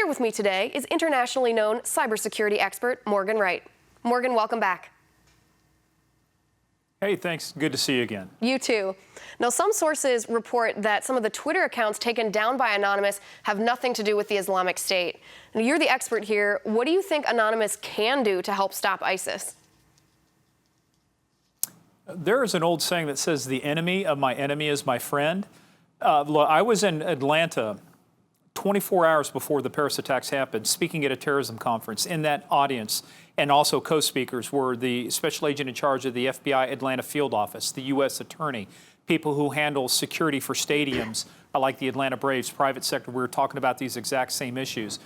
Here with me today is internationally known cybersecurity expert Morgan Wright. Morgan, welcome back. Hey, thanks. Good to see you again. You too. Now, some sources report that some of the Twitter accounts taken down by Anonymous have nothing to do with the Islamic State. Now, you're the expert here. What do you think Anonymous can do to help stop ISIS? There is an old saying that says, the enemy of my enemy is my friend. Look, I was in Atlanta 24 hours before the Paris attacks happened, speaking at a terrorism conference. In that audience, and also co-speakers, were the special agent in charge of the FBI Atlanta field office, the U.S. attorney, people who handle security for stadiums like the Atlanta Braves, private sector. We were talking about these exact same issues.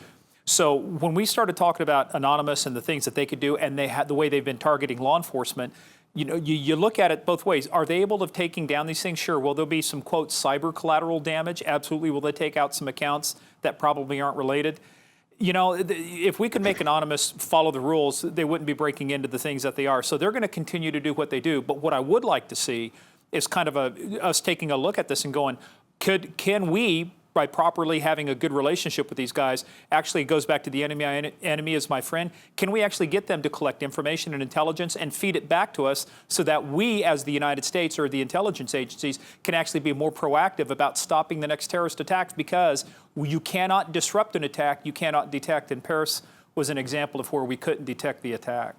So when we started talking about Anonymous and the things that they could do, and they had the way they've been targeting law enforcement, you know, you look at it both ways. Are they able to taking down these things? Sure. Will there be some, quote, cyber collateral damage? Absolutely. Will they take out some accounts that probably aren't related? You know, if we could make Anonymous follow the rules, they wouldn't be breaking into the things that they are. So they're going to continue to do what they do. But what I would like to see is kind of us taking a look at this and going, can we, by properly having a good relationship with these guys, actually it goes back to the enemy is my friend, can we actually get them to collect information and intelligence and feed it back to us so that we, as the United States or the intelligence agencies, can actually be more proactive about stopping the next terrorist attacks? Because you cannot disrupt an attack, you cannot detect. And Paris was an example of where we couldn't detect the attack.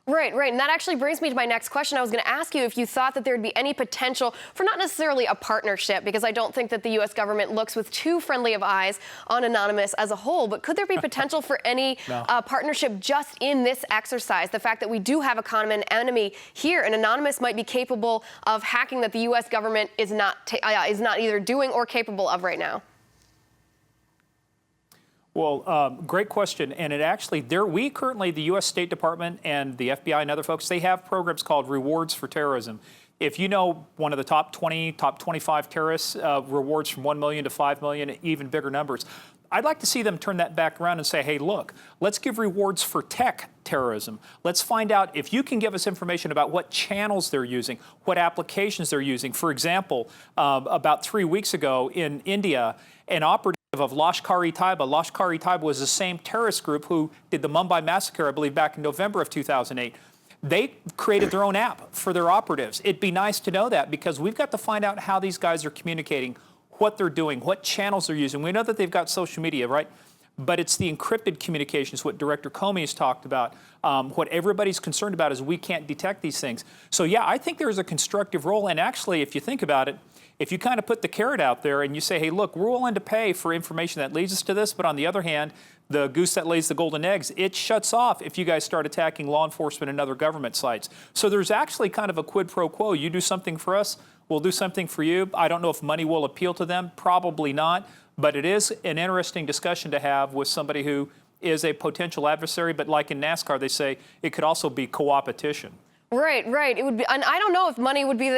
Right. And that actually brings me to my next question. I was going to ask you if you thought that there would be any potential for not necessarily a partnership, because I don't think that the U.S. government looks with too friendly of eyes on Anonymous as a whole, but could there be potential for any partnership just in this exercise? The fact that we do have a common enemy here, and Anonymous might be capable of hacking that the U.S. government is not either doing or capable of right now. Well, great question. And it actually, we currently, the U.S. State Department and the FBI and other folks, they have programs called Rewards for Terrorism. If you know one of the top 20, top 25 terrorists, rewards from 1 million to 5 million, even bigger numbers. I'd like to see them turn that back around and say, hey, look, let's give rewards for tech terrorism. Let's find out if you can give us information about what channels they're using, what applications they're using. For example, about 3 weeks ago in India, an operative of Lashkar-e-Taiba. Lashkar-e-Taiba was the same terrorist group who did the Mumbai massacre, I believe, back in November of 2008. They created their own app for their operatives. It'd be nice to know that, because we've got to find out how these guys are communicating, what they're doing, what channels they're using. We know that they've got social media, right? But it's the encrypted communications, what Director Comey has talked about. What everybody's concerned about is we can't detect these things. So yeah, I think there's a constructive role. And actually, if you think about it, if you kind of put the carrot out there and you say, hey, look, we're willing to pay for information that leads us to this, but on the other hand, the goose that lays the golden eggs, it shuts off if you guys start attacking law enforcement and other government sites. So there's actually kind of a quid pro quo. You do something for us, we'll do something for you. I don't know if money will appeal to them, probably not, but it is an interesting discussion to have with somebody who is a potential adversary, but like in NASCAR, they say it could also be co-opetition. Right. It would be, and I don't know if money would be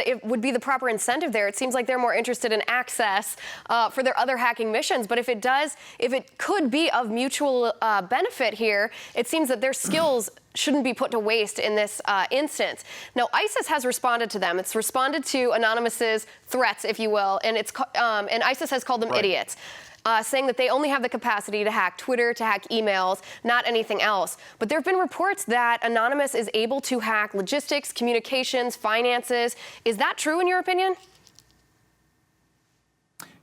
the proper incentive there. It seems like they're more interested in access for their other hacking missions. But if it could be of mutual benefit here, it seems that their skills shouldn't be put to waste in this instance. Now, ISIS has responded to them. It's responded to Anonymous's threats, if you will, and and ISIS has called them idiots. Saying that they only have the capacity to hack Twitter, to hack emails, not anything else. But there have been reports that Anonymous is able to hack logistics, communications, finances. Is that true in your opinion?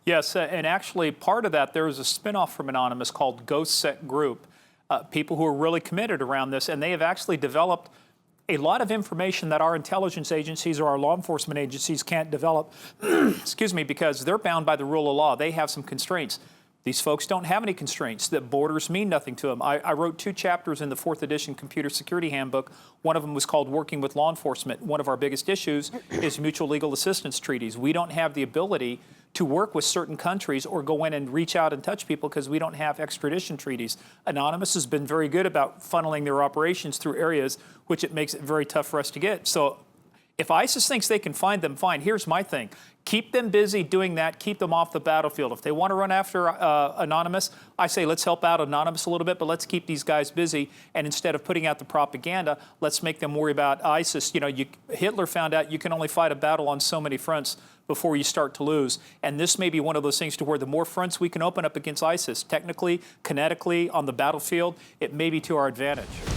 Yes, and actually part of that, there was a spinoff from Anonymous called GhostSec Group, people who are really committed around this, and they have actually developed a lot of information that our intelligence agencies or our law enforcement agencies can't develop, excuse me, because they're bound by the rule of law. They have some constraints. These folks don't have any constraints. That borders mean nothing to them. I wrote 2 chapters in the 4th edition Computer Security Handbook. One of them was called Working with Law Enforcement. One of our biggest issues is mutual legal assistance treaties. We don't have the ability to work with certain countries or go in and reach out and touch people because we don't have extradition treaties. Anonymous has been very good about funneling their operations through areas which it makes it very tough for us to get. So if ISIS thinks they can find them, fine. Here's my thing. Keep them busy doing that. Keep them off the battlefield. If they want to run after Anonymous, I say let's help out Anonymous a little bit, but let's keep these guys busy. And instead of putting out the propaganda, let's make them worry about ISIS. You know, Hitler found out you can only fight a battle on so many fronts before you start to lose. And this may be one of those things to where the more fronts we can open up against ISIS, technically, kinetically, on the battlefield, it may be to our advantage.